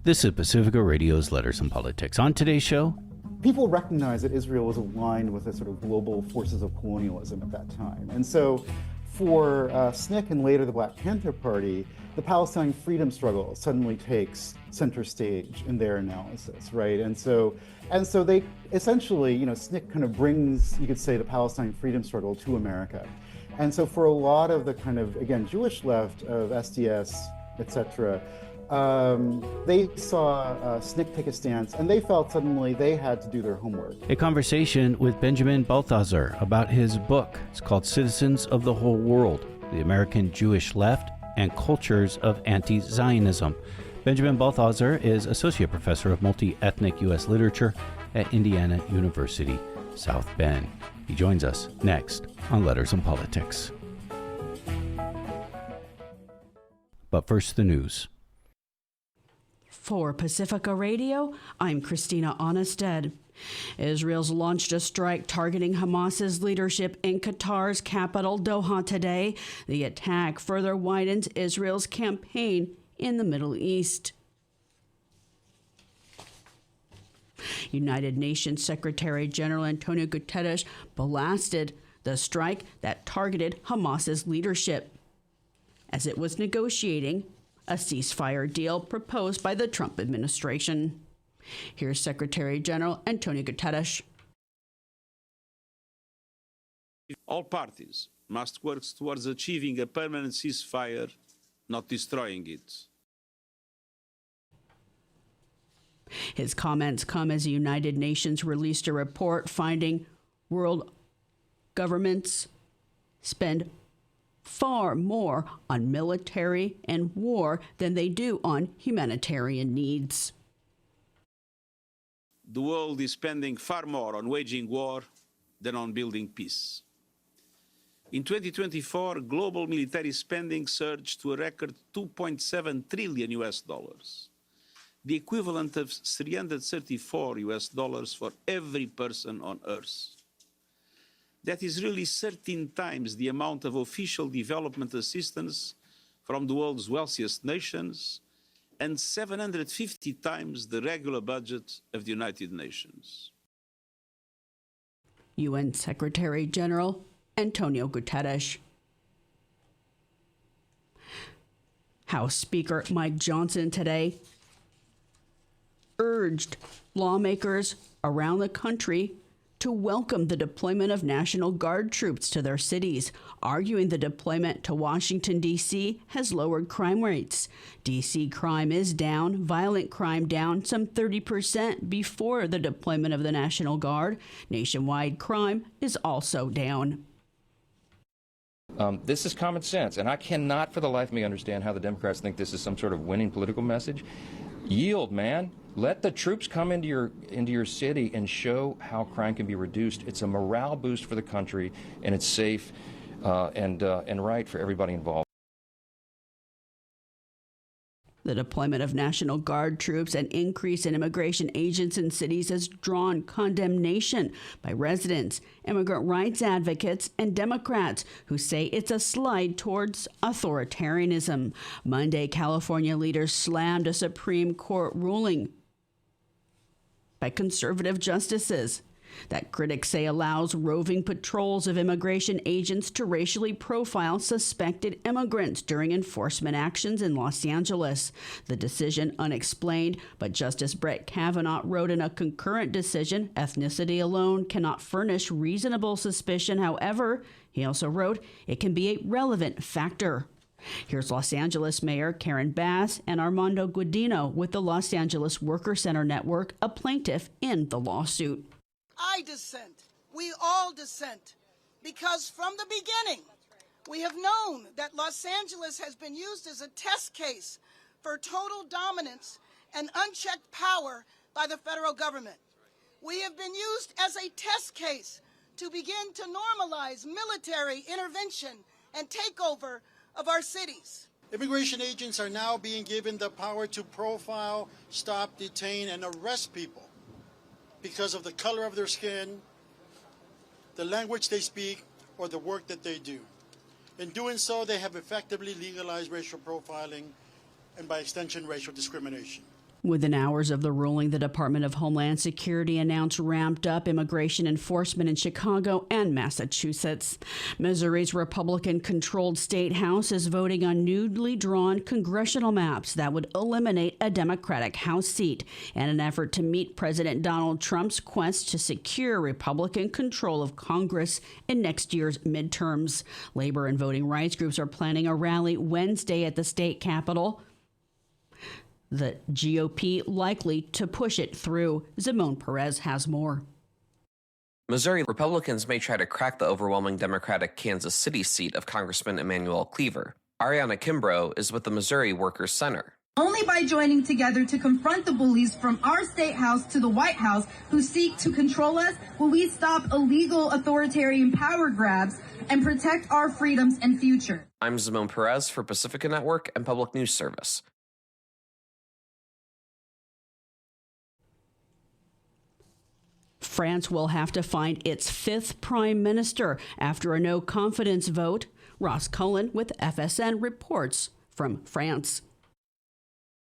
This is Pacifica Radio's Letters and Politics. On today's show, people recognize that Israel was aligned with the sort of global forces of colonialism at that time. And so for SNCC and later the Black Panther Party, the Palestine freedom struggle suddenly takes center stage in their analysis, right? And so they essentially, SNCC kind of brings, you could say, the Palestine freedom struggle to America. And so for a lot of the kind of, again, Jewish left of SDS, et cetera, they saw SNCC take a stance, and they felt suddenly they had to do their homework. A conversation with Benjamin Balthaser about his book. It's called Citizens of the Whole World, the American Jewish Left and Cultures of Anti-Zionism. Benjamin Balthaser is Associate Professor of Multi-Ethnic U.S. Literature at Indiana University, South Bend. He joins us next on Letters and Politics. But first, the news. For Pacifica Radio, I'm Christina Onnested. Israel's launched a strike targeting Hamas's leadership in Qatar's capital, Doha, today. The attack further widens Israel's campaign in the Middle East. United Nations Secretary General Antonio Guterres blasted the strike that targeted Hamas's leadership as it was negotiating a ceasefire deal proposed by the Trump administration. Here's Secretary General Antonio Guterres. All parties must work towards achieving a permanent ceasefire, not destroying it. His comments come as the United Nations released a report finding world governments spend far more on military and war than they do on humanitarian needs. The world is spending far more on waging war than on building peace. In 2024, global military spending surged to a record $2.7 trillion US dollars, the equivalent of $334 US dollars for every person on Earth. That is really 13 times the amount of official development assistance from the world's wealthiest nations and 750 times the regular budget of the United Nations. UN Secretary General Antonio Guterres. House Speaker Mike Johnson today urged lawmakers around the country to welcome the deployment of National Guard troops to their cities, arguing the deployment to Washington, D.C. has lowered crime rates. D.C. crime is down, violent crime down some 30% before the deployment of the National Guard. Nationwide crime is also down. This is common sense, and I cannot for the life of me understand how the Democrats think this is some sort of winning political message. Yield, man. Let the troops come into your city and show how crime can be reduced. It's a morale boost for the country, and it's safe and right for everybody involved. The deployment of National Guard troops and increase in immigration agents in cities has drawn condemnation by residents, immigrant rights advocates, and Democrats who say it's a slide towards authoritarianism. Monday, California leaders slammed a Supreme Court ruling by conservative justices that critics say allows roving patrols of immigration agents to racially profile suspected immigrants during enforcement actions in Los Angeles. The decision unexplained, but Justice Brett Kavanaugh wrote in a concurrent decision, ethnicity alone cannot furnish reasonable suspicion. However, he also wrote, it can be a relevant factor. Here's Los Angeles Mayor Karen Bass and Armando Guadino with the Los Angeles Worker Center Network, a plaintiff in the lawsuit. I dissent. We all dissent. Because from the beginning, we have known that Los Angeles has been used as a test case for total dominance and unchecked power by the federal government. We have been used as a test case to begin to normalize military intervention and takeover of our cities. Immigration agents are now being given the power to profile, stop, detain, and arrest people because of the color of their skin, the language they speak, or the work that they do. In doing so, they have effectively legalized racial profiling and, by extension, racial discrimination. Within hours of the ruling, the Department of Homeland Security announced ramped up immigration enforcement in Chicago and Massachusetts. Missouri's Republican-controlled state house is voting on newly drawn congressional maps that would eliminate a Democratic House seat in an effort to meet President Donald Trump's quest to secure Republican control of Congress in next year's midterms. Labor and voting rights groups are planning a rally Wednesday at the state capitol. The GOP likely to push it through. Simone Perez has more. Missouri Republicans may try to crack the overwhelming Democratic Kansas City seat of Congressman Emanuel Cleaver. Ariana Kimbrough is with the Missouri Workers' Center. Only by joining together to confront the bullies from our state house to the White House who seek to control us will we stop illegal authoritarian power grabs and protect our freedoms and future. I'm Simone Perez for Pacifica Network and Public News Service. France will have to find its fifth prime minister after a no-confidence vote. Ross Cullen with FSN reports from France.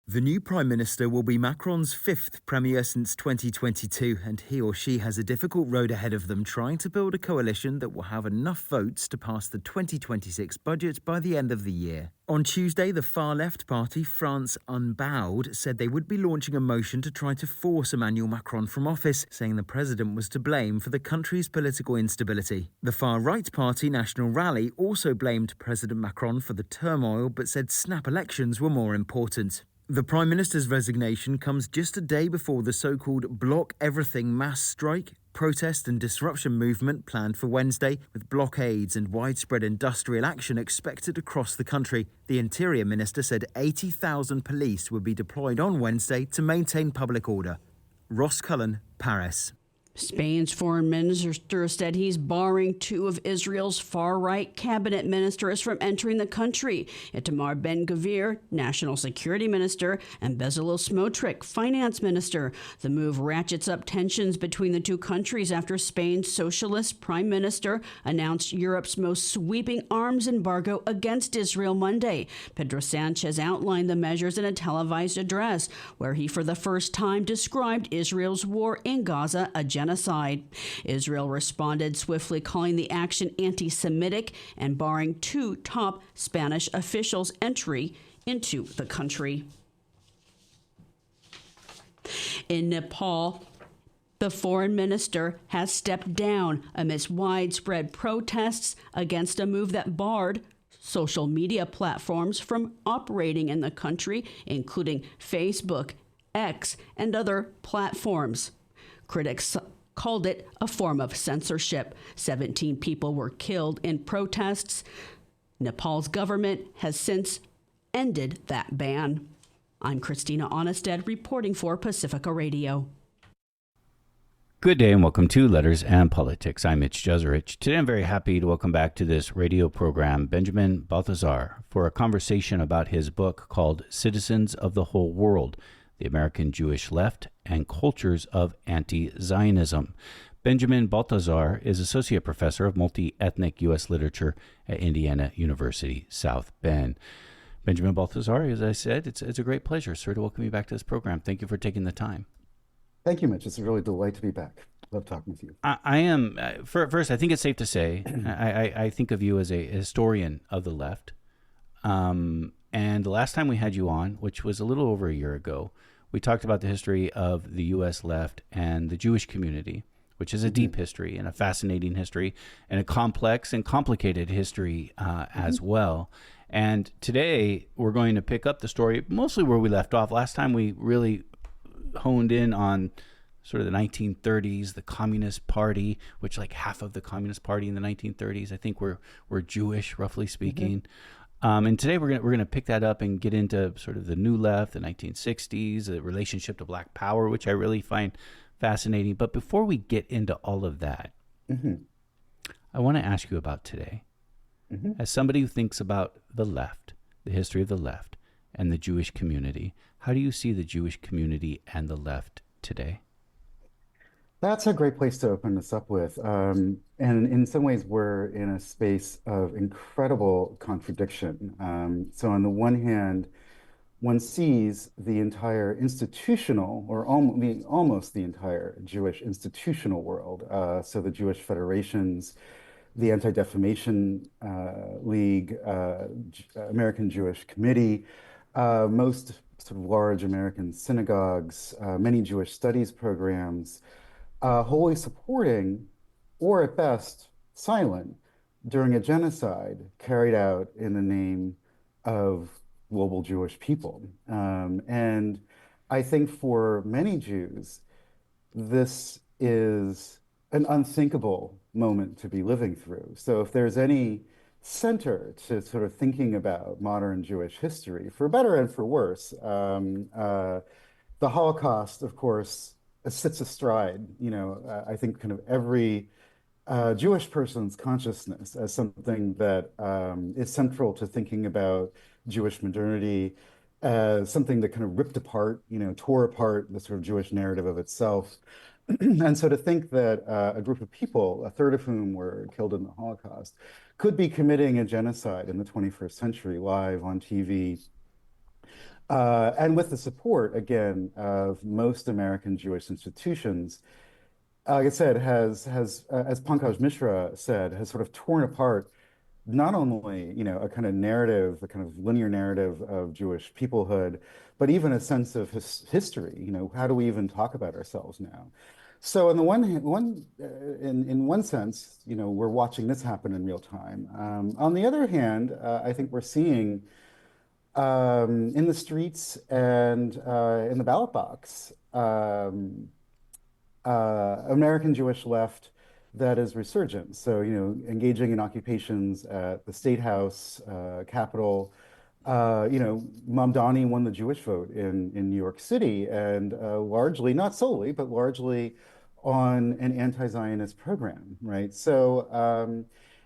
The new Prime Minister will be Macron's fifth premier since 2022, and he or she has a difficult road ahead of them trying to build a coalition that will have enough votes to pass the 2026 budget by the end of the year. On Tuesday, the far-left party France Unbowed said they would be launching a motion to try to force Emmanuel Macron from office, saying the president was to blame for the country's political instability. The far-right party National Rally also blamed President Macron for the turmoil, but said snap elections were more important. The Prime Minister's resignation comes just a day before the so-called Block Everything mass strike, protest and disruption movement planned for Wednesday, with blockades and widespread industrial action expected across the country. The Interior Minister said 80,000 police would be deployed on Wednesday to maintain public order. Ross Cullen, Paris. Spain's foreign minister said he's barring two of Israel's far-right cabinet ministers from entering the country: Itamar Ben-Gvir, national security minister, and Bezalel Smotrich, finance minister. The move ratchets up tensions between the two countries after Spain's socialist prime minister announced Europe's most sweeping arms embargo against Israel Monday. Pedro Sanchez outlined the measures in a televised address, where he for the first time described Israel's war in Gaza a genocide. Israel responded swiftly, calling the action anti-Semitic and barring two top Spanish officials' entry into the country. In Nepal, the foreign minister has stepped down amidst widespread protests against a move that barred social media platforms from operating in the country, including Facebook, X, and other platforms. Critics called it a form of censorship. 17 people were killed in protests. Nepal's government has since ended that ban. I'm Christina Onnested reporting for Pacifica Radio. Good day and welcome to Letters and Politics. I'm Mitch Jeserich. Today I'm very happy to welcome back to this radio program Benjamin Balthaser for a conversation about his book called Citizens of the Whole World: The American Jewish Left and Cultures of Anti-Zionism. Benjamin Balthaser is Associate Professor of Multi-Ethnic U.S. Literature at Indiana University, South Bend. Benjamin Balthaser, as I said, it's a great pleasure, sir, to welcome you back to this program. Thank you for taking the time. Thank you, Mitch. It's a really delight to be back. Love talking with you. I am, first, I think it's safe to say, I think of you as a historian of the left. And the last time we had you on, which was a little over a year ago, we talked about the history of the U.S. left and the Jewish community, which is a deep history and a fascinating history and a complex and complicated history as well. And today we're going to pick up the story mostly where we left off. Last time we really honed in on sort of the 1930s, the Communist Party, which like half of the Communist Party in the 1930s, I think were Jewish, roughly speaking. And today we're gonna pick that up and get into sort of the new left, the 1960s, the relationship to Black Power, which I really find fascinating. But before we get into all of that, I want to ask you about today. As somebody who thinks about the left, the history of the left, and the Jewish community, how do you see the Jewish community and the left today? That's a great place to open this up with. And in some ways, we're in a space of incredible contradiction. So on the one hand, one sees the entire institutional, or almost the entire Jewish institutional world. So the Jewish federations, the Anti-Defamation League, American Jewish Committee, most sort of large American synagogues, many Jewish studies programs, wholly supporting, or at best silent, during a genocide carried out in the name of global Jewish people. And I think for many Jews, this is an unthinkable moment to be living through. So if there's any center to sort of thinking about modern Jewish history, for better and for worse, the Holocaust, of course, sits astride, I think kind of every Jewish person's consciousness as something that is central to thinking about Jewish modernity, as something that kind of ripped apart, tore apart the sort of Jewish narrative of itself. And so to think that a group of people, a third of whom were killed in the Holocaust, could be committing a genocide in the 21st century live on TV, and with the support, again, of most American Jewish institutions, like I said, has as Pankaj Mishra said, has sort of torn apart not only, a kind of narrative, a kind of linear narrative of Jewish peoplehood, but even a sense of history. How do we even talk about ourselves now? So, in the in one sense, we're watching this happen in real time. On the other hand, I think we're seeing in the streets and in the ballot box, American Jewish left that is resurgent. So, engaging in occupations at the State House, Capitol. Mamdani won the Jewish vote in New York City, and largely, not solely, but largely on an anti-Zionist program, right? So,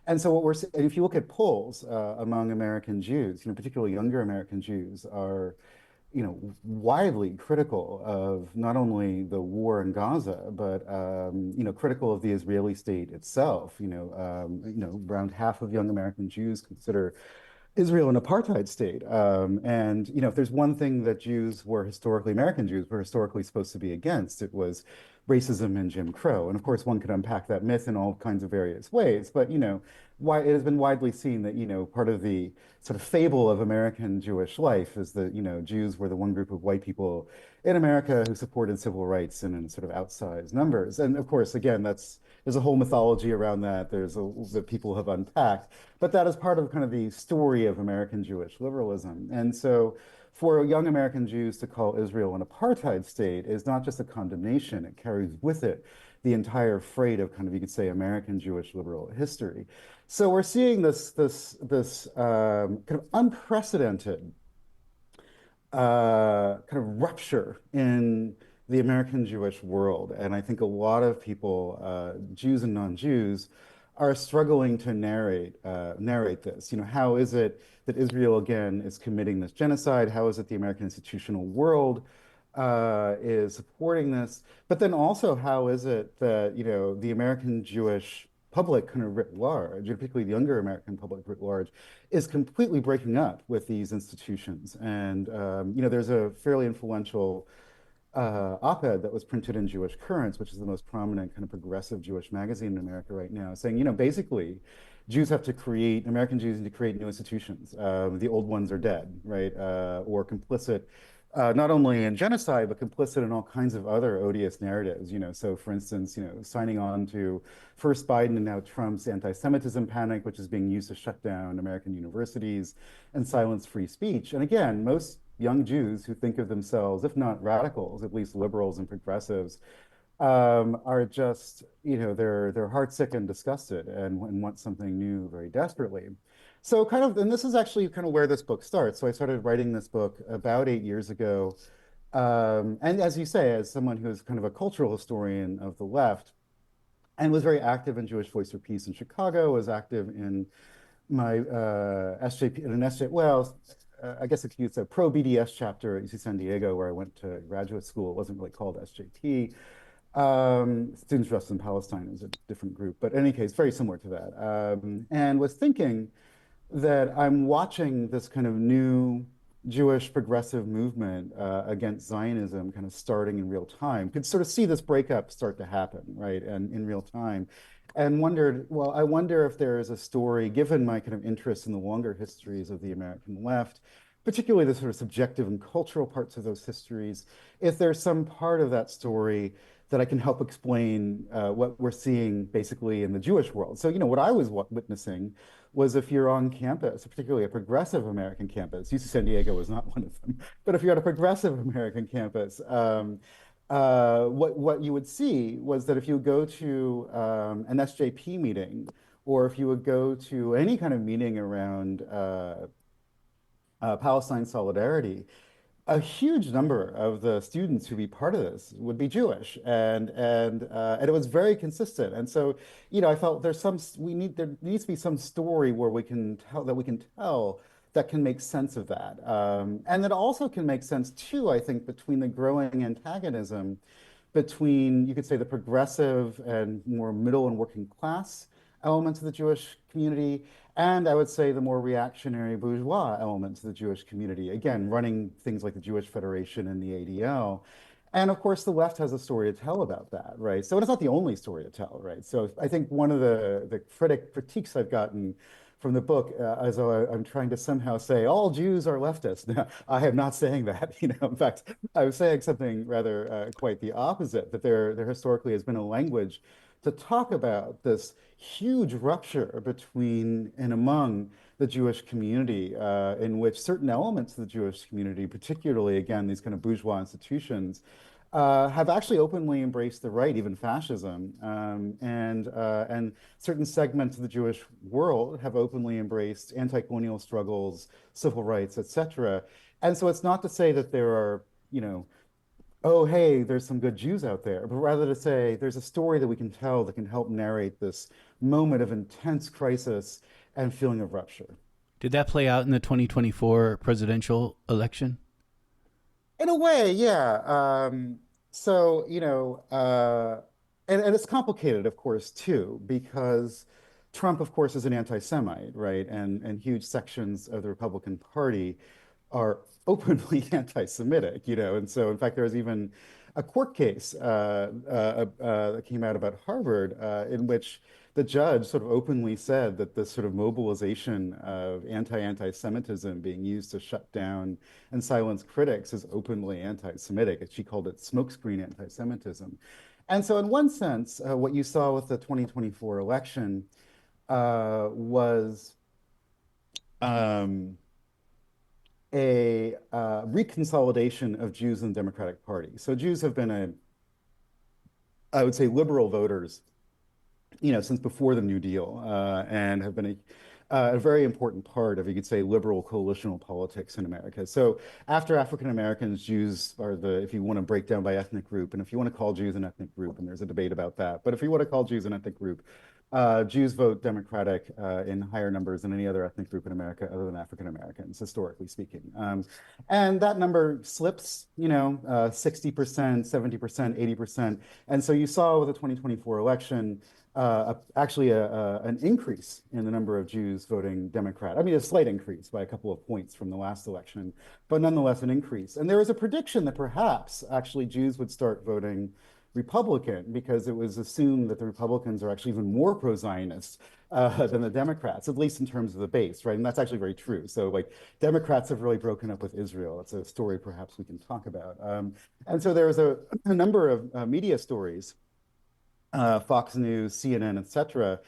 and so and if you look at polls among American Jews, particularly younger American Jews, are widely critical of not only the war in Gaza, but critical of the Israeli state itself. Around half of young American Jews consider Israel an apartheid state. And if there's one thing that American Jews were historically supposed to be against, it was racism and Jim Crow. And of course, one could unpack that myth in all kinds of various ways. But why it has been widely seen that part of the sort of fable of American Jewish life is that Jews were the one group of white people in America who supported civil rights in sort of outsized numbers. And of course, again, there's a whole mythology around that. That people have unpacked, but that is part of kind of the story of American Jewish liberalism. And so, for young American Jews to call Israel an apartheid state is not just a condemnation; it carries with it the entire freight of kind of, you could say, American Jewish liberal history. So we're seeing this kind of unprecedented kind of rupture in the American Jewish world. And I think a lot of people, Jews and non-Jews, are struggling to narrate this. How is it that Israel, again, is committing this genocide? How is it the American institutional world is supporting this? But then also, how is it that, the American Jewish public kind of writ large, particularly the younger American public writ large, is completely breaking up with these institutions. And, there's a fairly influential op-ed that was printed in Jewish Currents, which is the most prominent kind of progressive Jewish magazine in America right now, saying, basically, American Jews need to create new institutions. The old ones are dead, right? Or complicit, not only in genocide, but complicit in all kinds of other odious narratives. So for instance, signing on to first Biden and now Trump's anti-Semitism panic, which is being used to shut down American universities and silence free speech. And again, most young Jews who think of themselves, if not radicals, at least liberals and progressives, are just, they're heartsick and disgusted and want something new very desperately. So and this is actually kind of where this book starts. So I started writing this book about 8 years ago. And as you say, as someone who's kind of a cultural historian of the left and was very active in Jewish Voice for Peace in Chicago, was active in my SJP, in an SJ, well, I guess it's a pro-BDS chapter at UC San Diego, where I went to graduate school. It wasn't really called SJP. Students Justice in Palestine is a different group, but in any case, very similar to that. And was thinking that I'm watching this kind of new Jewish progressive movement against Zionism kind of starting in real time, could sort of see this breakup start to happen, right, and in real time, and wondered, well, I wonder if there is a story, given my kind of interest in the longer histories of the American left, particularly the sort of subjective and cultural parts of those histories, if there's some part of that story that I can help explain what we're seeing basically in the Jewish world. So, what I was witnessing was, if you're on campus, particularly a progressive American campus, UC San Diego was not one of them, but if you're at a progressive American campus, what you would see was that if you go to an SJP meeting, or if you would go to any kind of meeting around Palestine solidarity, a huge number of the students who'd be part of this would be Jewish, and it was very consistent. And so, I felt there needs to be some story where we can tell that can make sense of that, and that also can make sense too, I think, between the growing antagonism between, you could say, the progressive and more middle and working class elements of the Jewish community, and I would say the more reactionary bourgeois elements of the Jewish community, again, running things like the Jewish Federation and the ADL. And of course, the left has a story to tell about that, right? So it's not the only story to tell, right? So I think one of the critiques I've gotten from the book, as though I'm trying to somehow say all Jews are leftists. No, I am not saying that. In fact, I was saying something rather quite the opposite, that there historically has been a language to talk about this huge rupture between and among the Jewish community, in which certain elements of the Jewish community, particularly, again, these kind of bourgeois institutions, have actually openly embraced the right, even fascism, and certain segments of the Jewish world have openly embraced anti-colonial struggles, civil rights, etc. And so it's not to say that there are, oh, hey, there's some good Jews out there, but rather to say there's a story that we can tell that can help narrate this moment of intense crisis and feeling of rupture. Did that play out in the 2024 presidential election? In a way, yeah. So, and it's complicated, of course, too, because Trump, of course, is an anti-Semite, right? And huge sections of the Republican Party are openly anti-Semitic, and so, in fact, there was even a court case that came out about Harvard, in which the judge sort of openly said that this sort of mobilization of anti-Semitism being used to shut down and silence critics is openly anti-Semitic. And she called it smokescreen anti-Semitism. And so, in one sense, what you saw with the 2024 election was a reconsolidation of Jews in the Democratic Party. So Jews have been I would say, liberal voters, since before the New Deal, and have been a very important part of, you could say, liberal coalitional politics in America. So after African Americans, Jews are if you want to break down by ethnic group, and if you want to call Jews an ethnic group, and there's a debate about that, but if you want to call Jews an ethnic group, Jews vote Democratic in higher numbers than any other ethnic group in America other than African Americans, historically speaking. And that number slips, 60%, 70%, 80%. And so you saw with the 2024 election, actually an increase in the number of Jews voting Democrat. I mean, a slight increase by a couple of points from the last election, but nonetheless an increase. And there was a prediction that perhaps actually Jews would start voting Republican, because it was assumed that the Republicans are actually even more pro-Zionist than the Democrats, at least in terms of the base, right? And that's actually very true. So, Democrats have really broken up with Israel. It's a story perhaps we can talk about. And so there was a number of media stories, Fox News, CNN, etc.,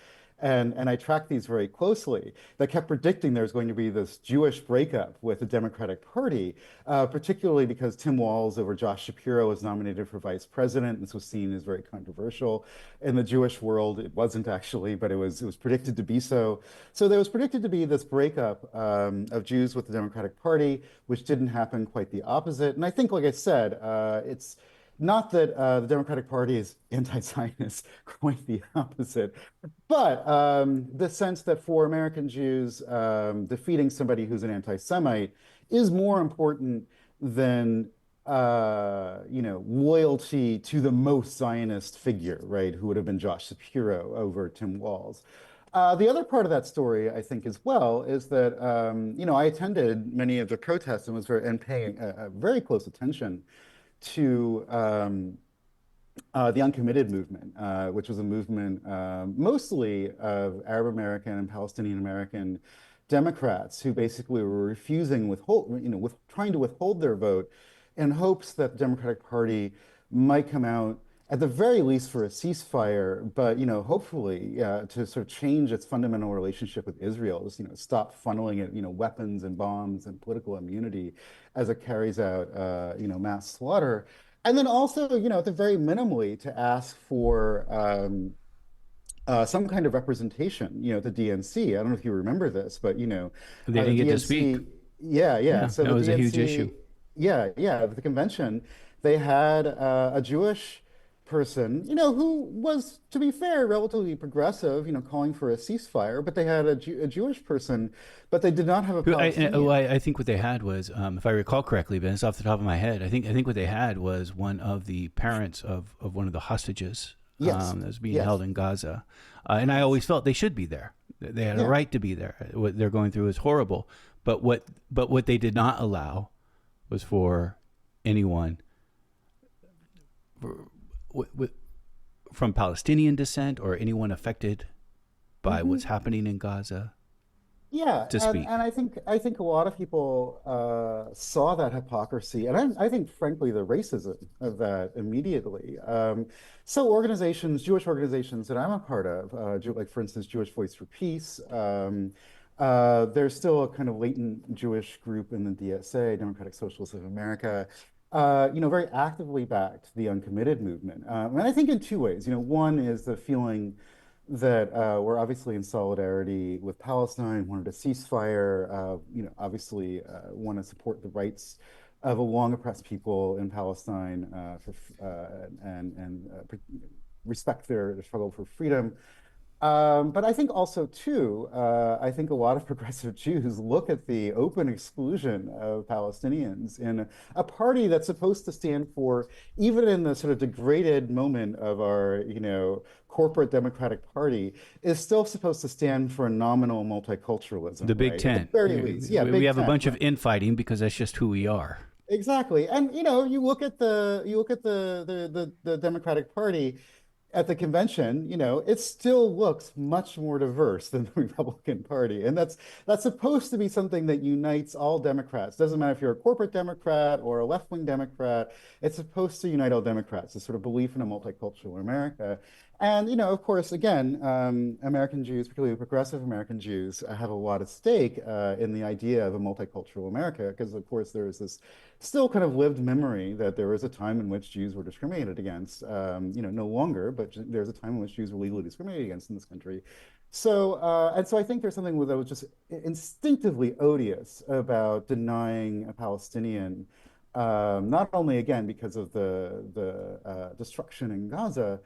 and I tracked these very closely, that kept predicting there's going to be this Jewish breakup with the Democratic Party, particularly because Tim Walz over Josh Shapiro was nominated for vice president. This was seen as very controversial in the Jewish world. It wasn't actually, but it was predicted to be so. So there was predicted to be this breakup of Jews with the Democratic Party, which didn't happen, quite the opposite. And I think, like I said, it's not that the Democratic Party is anti-Zionist, quite the opposite, but the sense that for American Jews, defeating somebody who's an anti-Semite is more important than loyalty to the most Zionist figure, right, who would have been Josh Shapiro over Tim Walz. The other part of that story, I think, as well, is that I attended many of the protests and was paying very close attention to the uncommitted movement, which was a movement mostly of Arab American and Palestinian American Democrats who basically were refusing trying to withhold their vote in hopes that the Democratic Party might come out at the very least for a ceasefire, but hopefully to sort of change its fundamental relationship with Israel, just stop funneling it, weapons and bombs and political immunity as it carries out mass slaughter. And then also, at the very minimally, to ask for some kind of representation, the DNC. I don't know if you remember this, but They didn't the get to DNC, speak. yeah. So that the was a huge DNC, issue. yeah, the convention, they had a Jewish person, who was, to be fair, relatively progressive, calling for a ceasefire, but they had a Jewish person, but they did not have a Palestinian. I think what they had was, if I recall correctly, but it's off the top of my head. I think what they had was one of the parents of one of the hostages Yes. that was being Yes. held in Gaza, and I always felt they should be there. They had a right to be there. What they're going through is horrible, but what they did not allow was for anyone from Palestinian descent or anyone affected by what's happening in Gaza. Yeah, To speak. and I think a lot of people saw that hypocrisy, and I think, frankly, the racism of that immediately. So Jewish organizations that I'm a part of, like for instance, Jewish Voice for Peace, there's still a kind of latent Jewish group in the DSA, Democratic Socialists of America, very actively backed the uncommitted movement, and I think in two ways. One is the feeling that we're obviously in solidarity with Palestine, wanted a ceasefire, obviously want to support the rights of a long oppressed people in Palestine and respect their struggle for freedom. But I think also, too, I think a lot of progressive Jews look at the open exclusion of Palestinians in a party that's supposed to stand for, even in the sort of degraded moment of our, corporate Democratic Party, is still supposed to stand for a nominal multiculturalism. The Big right? Tent. At the very least. Yeah, we Big have a Tent, bunch right. of infighting because that's just who we are. Exactly. And you look at the Democratic Party at the convention, it still looks much more diverse than the Republican Party. And that's supposed to be something that unites all Democrats. Doesn't matter if you're a corporate Democrat or a left-wing Democrat, it's supposed to unite all Democrats, this sort of belief in a multicultural America. And, of course, again, American Jews, particularly progressive American Jews, have a lot at stake in the idea of a multicultural America, because, of course, there is this still kind of lived memory that there was a time in which Jews were discriminated against, no longer, but there's a time in which Jews were legally discriminated against in this country. So, and so I think there's something that was just instinctively odious about denying a Palestinian, not only, again, because of the destruction in Gaza,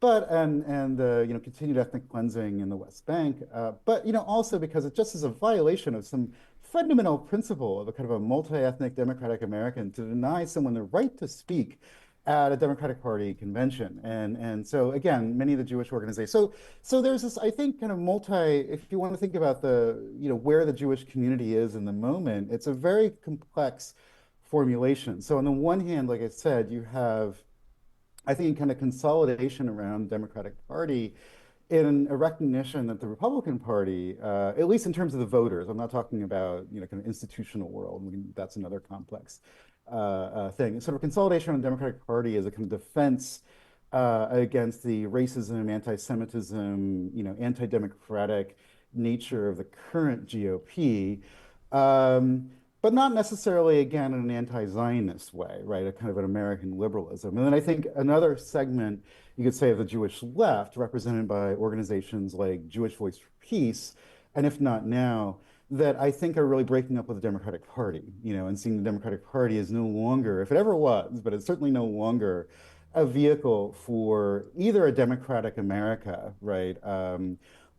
but and the continued ethnic cleansing in the West Bank, but also because it just is a violation of some fundamental principle of a kind of a multi-ethnic democratic American to deny someone the right to speak at a Democratic Party convention. And so again, many of the Jewish organizations. So there's this, I think, kind of if you want to think about the where the Jewish community is in the moment, it's a very complex formulation. So on the one hand, like I said, you have, I think, kind of consolidation around the Democratic Party in a recognition that the Republican Party, at least in terms of the voters, I'm not talking about kind of institutional world. That's another complex thing. Sort of consolidation on the Democratic Party as a kind of defense against the racism, anti-Semitism, anti-democratic nature of the current GOP. But not necessarily, again, in an anti-Zionist way, right? A kind of an American liberalism. And then I think another segment, you could say, of the Jewish left, represented by organizations like Jewish Voice for Peace, and if not now, that I think are really breaking up with the Democratic Party, and seeing the Democratic Party as no longer, if it ever was, but it's certainly no longer a vehicle for either a democratic America, right?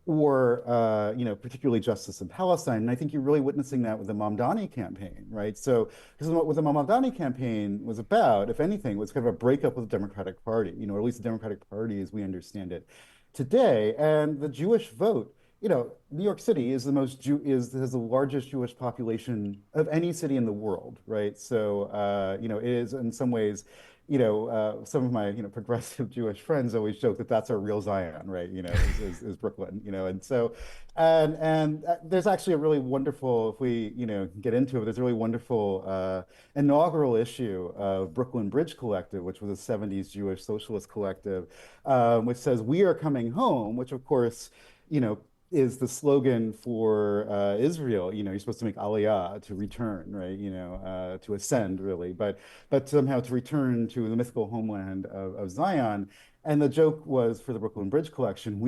Or particularly justice in Palestine. And I think you're really witnessing that with the Mamdani campaign, right? So, because what the Mamdani campaign was about, if anything, was kind of a breakup with the Democratic Party, or at least the Democratic Party as we understand it today. And the Jewish vote New York City is has the largest Jewish population of any city in the world, right? So, it is in some ways, some of my, progressive Jewish friends always joke that that's our real Zion, right? Is Brooklyn, and so, and there's actually a really wonderful, if we, get into it, there's a really wonderful inaugural issue of Brooklyn Bridge Collective, which was a 70s Jewish socialist collective, which says, "We are coming home," which of course, you know, is the slogan for Israel. You're supposed to make aliyah, to return, right? To ascend, really, but somehow to return to the mythical homeland of Zion. And the joke was for the Brooklyn Bridge collection,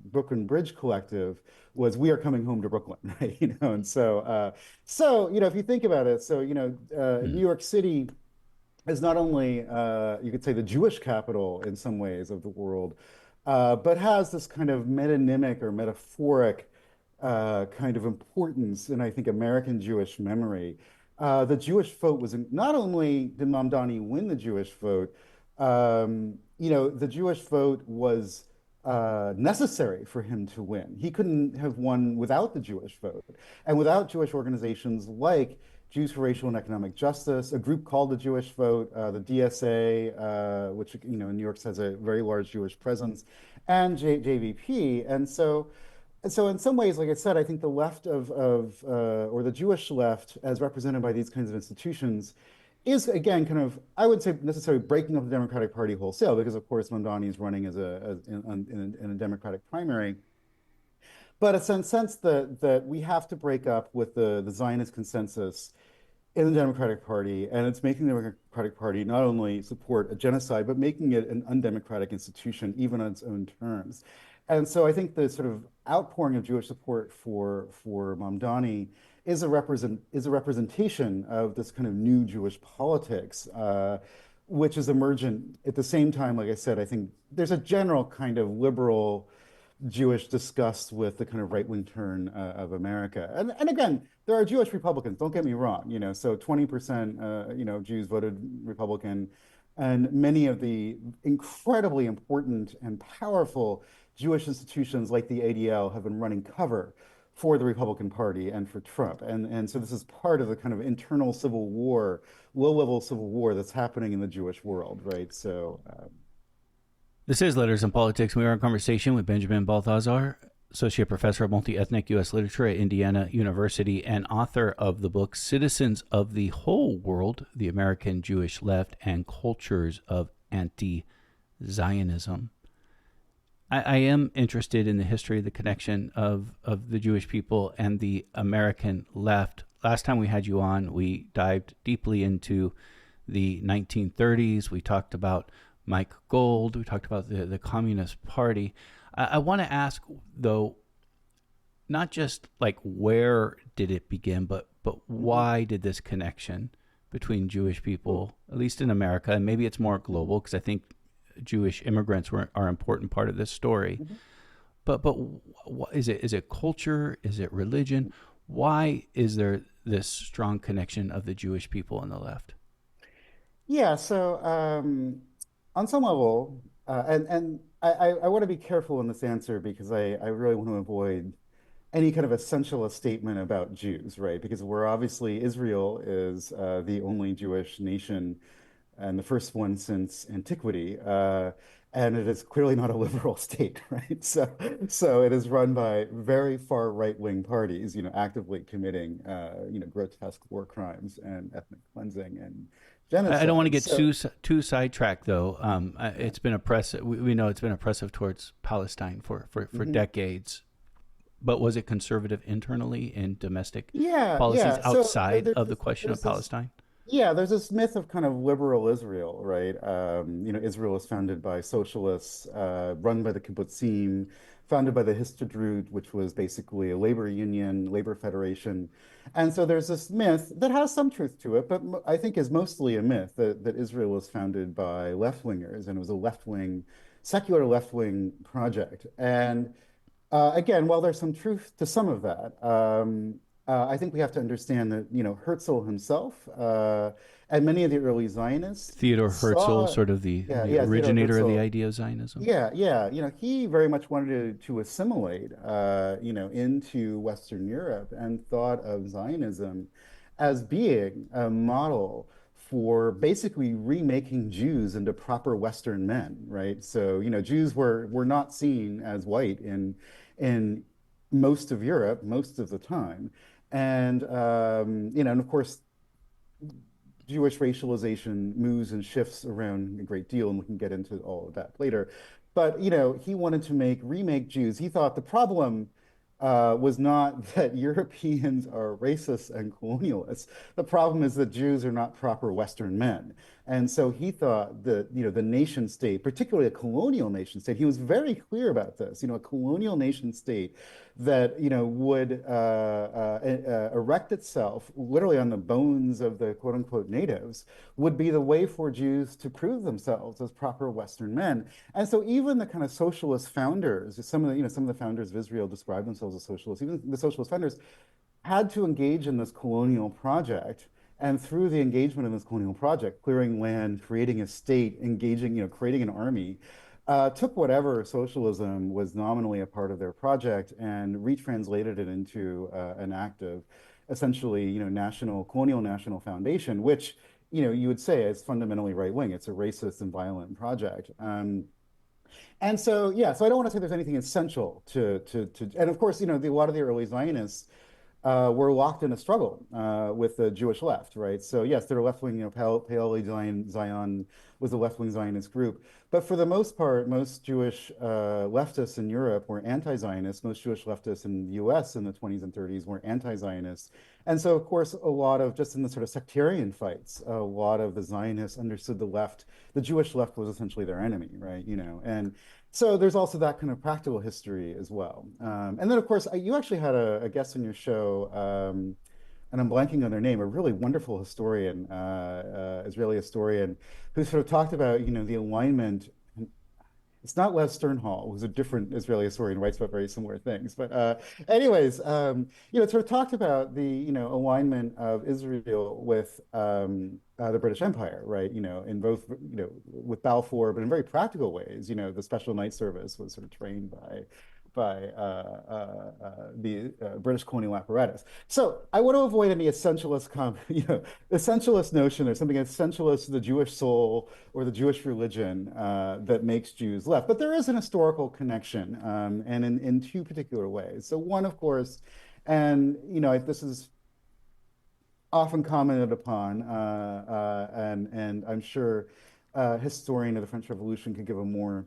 Brooklyn Bridge Collective was we are coming home to Brooklyn, right? And so if you think about it, so New York City is not only, you could say, the Jewish capital in some ways of the world, but has this kind of metonymic or metaphoric kind of importance in, I think, American Jewish memory. The Jewish vote was not only did Mamdani win the Jewish vote, the Jewish vote was necessary for him to win. He couldn't have won without the Jewish vote and without Jewish organizations like Jews for Racial and Economic Justice, a group called the Jewish Vote, the DSA, which in New York has a very large Jewish presence, and JVP. And so in some ways, like I said, I think the left or the Jewish left, as represented by these kinds of institutions, is again kind of, I would say, necessarily breaking up the Democratic Party wholesale, because of course Mamdani is running in a Democratic primary. But it's in a sense that we have to break up with the Zionist consensus in the Democratic Party, and it's making the Democratic Party not only support a genocide, but making it an undemocratic institution, even on its own terms. And so I think the sort of outpouring of Jewish support for Mamdani is a representation of this kind of new Jewish politics, which is emergent at the same time. Like I said, I think there's a general kind of liberal Jewish disgust with the kind of right-wing turn of America. And again, there are Jewish Republicans, don't get me wrong, so 20% Jews voted Republican, and many of the incredibly important and powerful Jewish institutions like the ADL have been running cover for the Republican Party and for Trump. And so this is part of the kind of internal civil war, low-level civil war that's happening in the Jewish world, right? So this is Letters and Politics. We are in conversation with Benjamin Balthaser, Associate Professor of Multi-Ethnic U.S. Literature at Indiana University and author of the book Citizens of the Whole World, The American Jewish Left and Cultures of Anti-Zionism. I am interested in the history, the connection of the Jewish people and the American left. Last time we had you on, we dived deeply into the 1930s. We talked about Mike Gold. We talked about the Communist Party. I want to ask, though, not just like where did it begin, but why did this connection between Jewish people, at least in America, and maybe it's more global, because I think Jewish immigrants are an important part of this story. Mm-hmm. But is it culture? Is it religion? Why is there this strong connection of the Jewish people and the left? Yeah, so on some level, and I want to be careful in this answer, because I really want to avoid any kind of essentialist statement about Jews, right? Because we're obviously, Israel is the only Jewish nation and the first one since antiquity, and it is clearly not a liberal state, right? So it is run by very far right-wing parties, actively committing, grotesque war crimes and ethnic cleansing and genocide. I don't want to get too sidetracked, though. It's been oppressive. We know it's been oppressive towards Palestine for mm-hmm. decades. But was it conservative internally in domestic policies outside of the question of Palestine? Yeah, there's this myth of kind of liberal Israel, right? Israel is founded by socialists, run by the kibbutzim, founded by the Histadrut, which was basically a labor union, labor federation. And so there's this myth that has some truth to it, but I think is mostly a myth that Israel was founded by left-wingers, and it was a secular left-wing project. And again, while there's some truth to some of that, I think we have to understand that, Herzl himself and many of the early Zionists Theodor Herzl, saw, sort of the Theodor originator of the Herzl, idea of Zionism. yeah, he very much wanted to assimilate, into Western Europe and thought of Zionism as being a model for basically remaking Jews into proper Western men, right? So, Jews were not seen as white in most of Europe most of the time, and and of course Jewish racialization moves and shifts around a great deal, and we can get into all of that later. But he wanted to remake Jews. He thought the problem was not that Europeans are racist and colonialists. The problem is that Jews are not proper Western men. And so he thought that the nation state, particularly a colonial nation state, he was very clear about this. A colonial nation state that would erect itself literally on the bones of the quote unquote natives would be the way for Jews to prove themselves as proper Western men. And so even the kind of socialist founders, some of the founders of Israel describe themselves as socialists, even the socialist founders had to engage in this colonial project. And through the engagement in this colonial project, clearing land, creating a state, engaging, creating an army, took whatever socialism was nominally a part of their project and retranslated it into an act of essentially, colonial national foundation, which, you would say is fundamentally right wing. It's a racist and violent project. And so, yeah, so I don't want to say there's anything essential and of course, a lot of the early Zionists were locked in a struggle with the Jewish left, right? So yes, they're left-wing, Paley Zion was a left-wing Zionist group. But for the most part, most Jewish leftists in Europe were anti-Zionist. Most Jewish leftists in the US in the 20s and 30s were anti-Zionist. And so, of course, a lot of, just in the sort of sectarian fights, a lot of the Zionists understood the Jewish left was essentially their enemy, right? And so there's also that kind of practical history as well. And then, of course, you actually had a guest on your show, and I'm blanking on their name, a really wonderful historian, Israeli historian, who sort of talked about, the alignment. It's not Les Sternhall, who's a different Israeli historian, writes about very similar things. But anyways, it sort of talked about the, alignment of Israel with the British Empire, right? In both, with Balfour, but in very practical ways. The Special Night Service was sort of trained by the British colonial apparatus. So I want to avoid any essentialist notion or something essentialist to the Jewish soul or the Jewish religion that makes Jews left. But there is an historical connection, and in two particular ways. So one, of course, and this is often commented upon, and I'm sure a historian of the French Revolution could give a more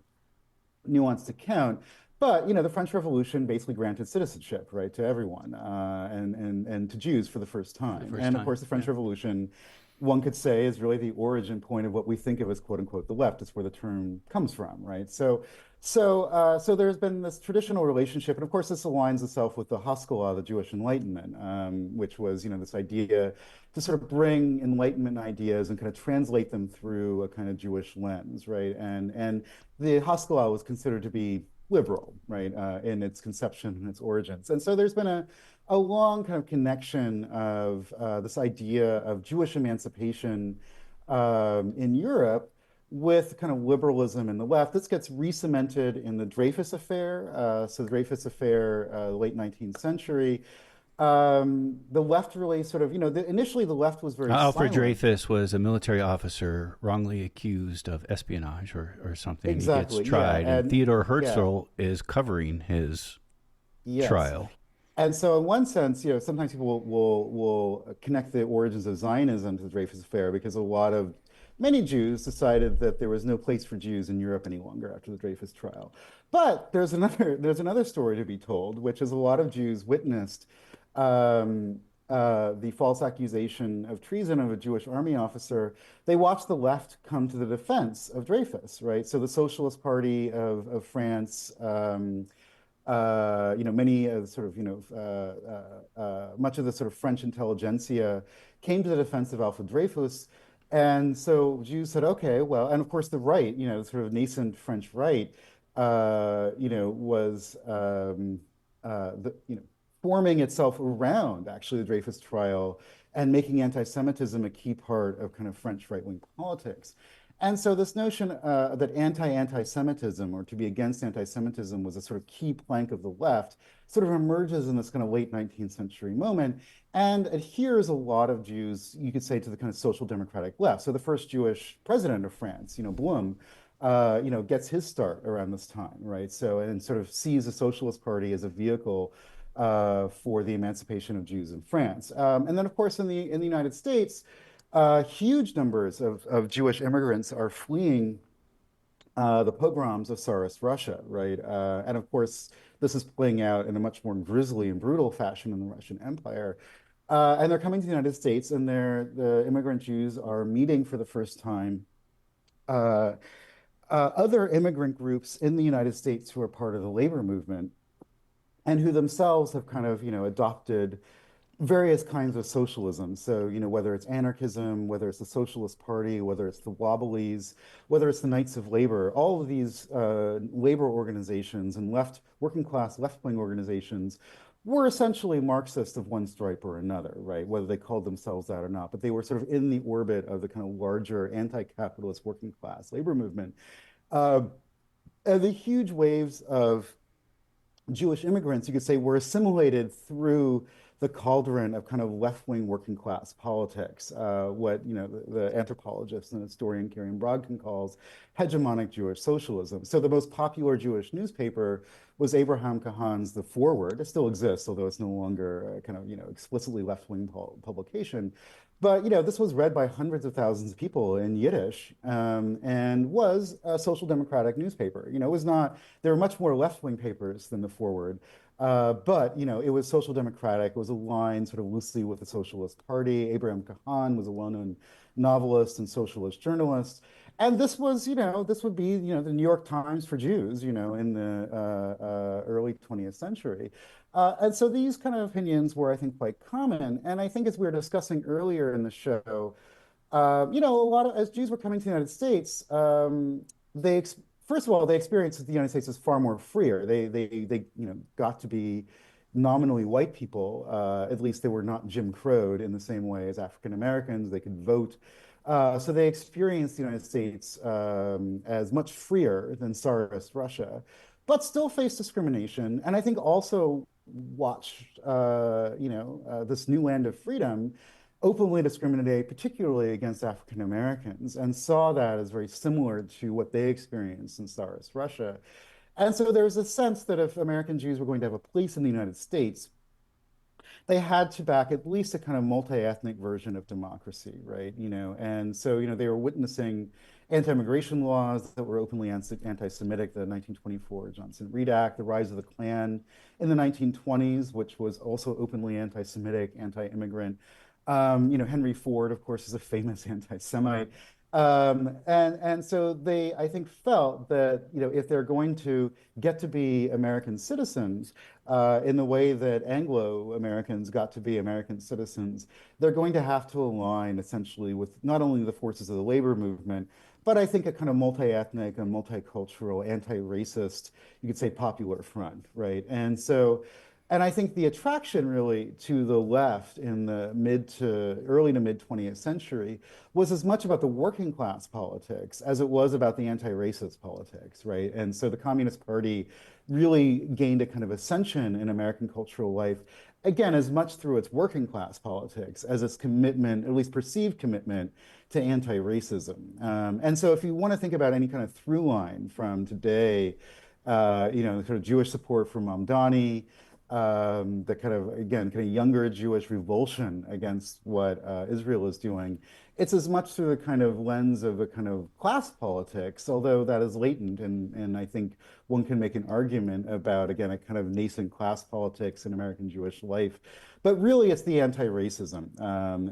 nuanced account. But the French Revolution basically granted citizenship, right, to everyone, and to Jews for the first time. And of course, the French Revolution, one could say, is really the origin point of what we think of as "quote unquote" the left. It's where the term comes from, right? So there's been this traditional relationship, and of course, this aligns itself with the Haskalah, the Jewish Enlightenment, which was this idea to sort of bring Enlightenment ideas and kind of translate them through a kind of Jewish lens, right? And the Haskalah was considered to be liberal, right, in its conception and its origins. And so there's been a long kind of connection of this idea of Jewish emancipation in Europe with kind of liberalism in the left. This gets re-cemented in the Dreyfus Affair. So the Dreyfus Affair, late 19th century. The left really sort of, initially the left was very Alfred silent. Dreyfus was a military officer wrongly accused of espionage or something. Exactly, he gets tried, yeah. and Theodor Herzl is covering his trial. And so in one sense, sometimes people will connect the origins of Zionism to the Dreyfus Affair because many Jews decided that there was no place for Jews in Europe any longer after the Dreyfus trial. But there's another story to be told, which is a lot of Jews witnessed the false accusation of treason of a Jewish army officer. They watched the left come to the defense of Dreyfus, right? So the Socialist Party of France, many sort of, much of the sort of French intelligentsia came to the defense of Alfred Dreyfus. And so Jews said, okay, well, and of course the right, sort of nascent French right, was, forming itself around actually the Dreyfus trial and making anti-Semitism a key part of kind of French right-wing politics. And so this notion that anti-Semitism or to be against anti-Semitism was a sort of key plank of the left sort of emerges in this kind of late 19th century moment and adheres a lot of Jews, you could say, to the kind of social democratic left. So the first Jewish president of France, Blum, gets his start around this time, right? So, and sort of sees the Socialist Party as a vehicle for the emancipation of Jews in France. And then, of course, in the United States, huge numbers of Jewish immigrants are fleeing the pogroms of Tsarist Russia, right? And of course, this is playing out in a much more grisly and brutal fashion in the Russian Empire. And they're coming to the United States, and the immigrant Jews are meeting for the first time other immigrant groups in the United States who are part of the labor movement and who themselves have kind of, adopted various kinds of socialism. So, whether it's anarchism, whether it's the Socialist Party, whether it's the Wobblies, whether it's the Knights of Labor, all of these labor organizations and working class left-wing organizations were essentially Marxist of one stripe or another, right? Whether they called themselves that or not, but they were sort of in the orbit of the kind of larger anti-capitalist working class labor movement. And the huge waves of Jewish immigrants, you could say, were assimilated through the cauldron of kind of left-wing working class politics, what the anthropologist and historian Karen Brodkin calls hegemonic Jewish socialism. So the most popular Jewish newspaper was Abraham Kahan's The Forward. It still exists, although it's no longer a kind of explicitly left-wing publication. But this was read by hundreds of thousands of people in Yiddish, and was a social democratic newspaper. It was not. There were much more left-wing papers than The Forward. But it was social democratic. It was aligned sort of loosely with the Socialist Party. Abraham Kahan was a well-known novelist and socialist journalist. And this was, this would be, the New York Times for Jews, in the early 20th century. And so these kind of opinions were, I think, quite common. And I think as we were discussing earlier in the show, a lot of, as Jews were coming to the United States, first of all, they experienced that the United States was far more freer. They got to be nominally white people. At least they were not Jim Crowed in the same way as African Americans. They could vote. So they experienced the United States as much freer than Tsarist Russia, but still faced discrimination. And I think also watched, this new land of freedom openly discriminate, particularly against African Americans, and saw that as very similar to what they experienced in Tsarist Russia. And so there was a sense that if American Jews were going to have a place in the United States, they had to back at least a kind of multi-ethnic version of democracy, right? And so, they were witnessing anti-immigration laws that were openly anti-Semitic, the 1924 Johnson-Reed Act, the rise of the Klan in the 1920s, which was also openly anti-Semitic, anti-immigrant. Henry Ford, of course, is a famous anti-Semite. And so they, I think, felt that, if they're going to get to be American citizens in the way that Anglo-Americans got to be American citizens, they're going to have to align essentially with not only the forces of the labor movement, but I think a kind of multi-ethnic and multicultural, anti-racist, you could say, popular front, right? And so, and I think the attraction really to the left in the early to mid 20th century was as much about the working class politics as it was about the anti-racist politics, right? And so the Communist Party really gained a kind of ascension in American cultural life, again, as much through its working class politics as its commitment, at least perceived commitment, to anti-racism. And so if you want to think about any kind of through line from today, sort of Jewish support for Mamdani, the kind of younger Jewish revulsion against what Israel is doing. It's as much through the kind of lens of a kind of class politics, although that is latent, and I think one can make an argument about, again, a kind of nascent class politics in American Jewish life. But really, it's the anti-racism,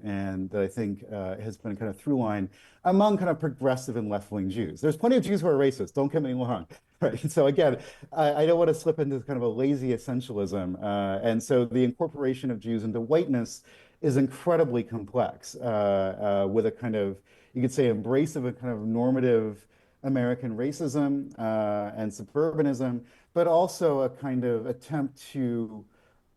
and that I think has been a kind of through line among kind of progressive and left-wing Jews. There's plenty of Jews who are racist, don't get me wrong. Right. So again, I don't want to slip into kind of a lazy essentialism. And so the incorporation of Jews into whiteness is incredibly complex with a kind of, you could say, embrace of a kind of normative American racism and suburbanism, but also a kind of attempt to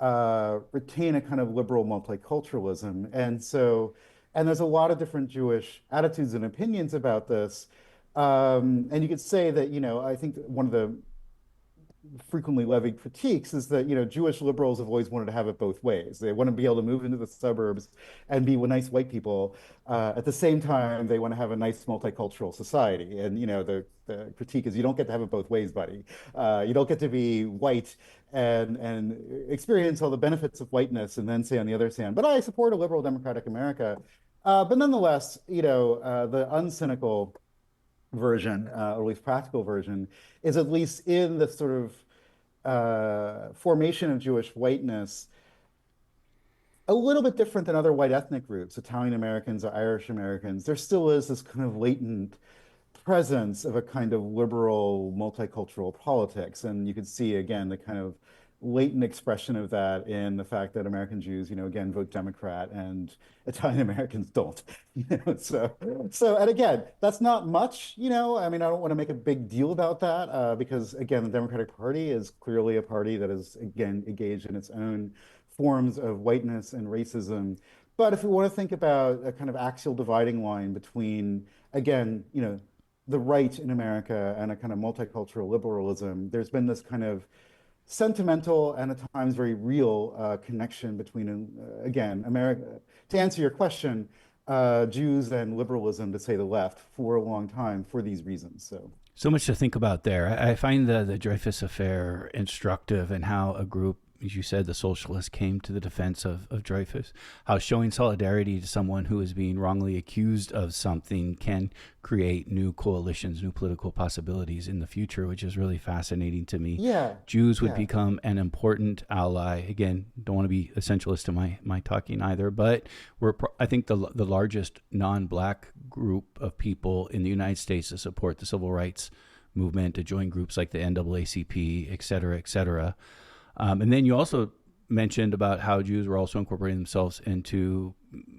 retain a kind of liberal multiculturalism. And there's a lot of different Jewish attitudes and opinions about this. And you could say that, I think one of the frequently levied critiques is that Jewish liberals have always wanted to have it both ways. They want to be able to move into the suburbs and be nice white people. At the same time, they want to have a nice multicultural society. And the critique is you don't get to have it both ways, buddy. You don't get to be white and experience all the benefits of whiteness and then say on the other hand, but I support a liberal democratic America. But nonetheless, the uncynical version, or at least practical version, is at least in the sort of formation of Jewish whiteness, a little bit different than other white ethnic groups, Italian Americans or Irish Americans. There still is this kind of latent presence of a kind of liberal multicultural politics. And you could see, again, the kind of latent expression of that in the fact that American Jews, again, vote Democrat and Italian Americans don't. And again, that's not much, I mean, I don't want to make a big deal about that because, again, the Democratic Party is clearly a party that is, again, engaged in its own forms of whiteness and racism. But if we want to think about a kind of axial dividing line between, again, the right in America and a kind of multicultural liberalism, there's been this kind of sentimental and at times very real connection between, again, America. To answer your question, Jews and liberalism, to say the left, for a long time for these reasons. So much to think about there. I find the Dreyfus affair instructive and how a group, as you said, the socialists came to the defense of Dreyfus, how showing solidarity to someone who is being wrongly accused of something can create new coalitions, new political possibilities in the future, which is really fascinating to me. Yeah. Jews would become an important ally. Again, don't want to be essentialist to my talking either, but I think the largest non-black group of people in the United States to support the civil rights movement, to join groups like the NAACP, et cetera, et cetera. And then you also mentioned about how Jews were also incorporating themselves into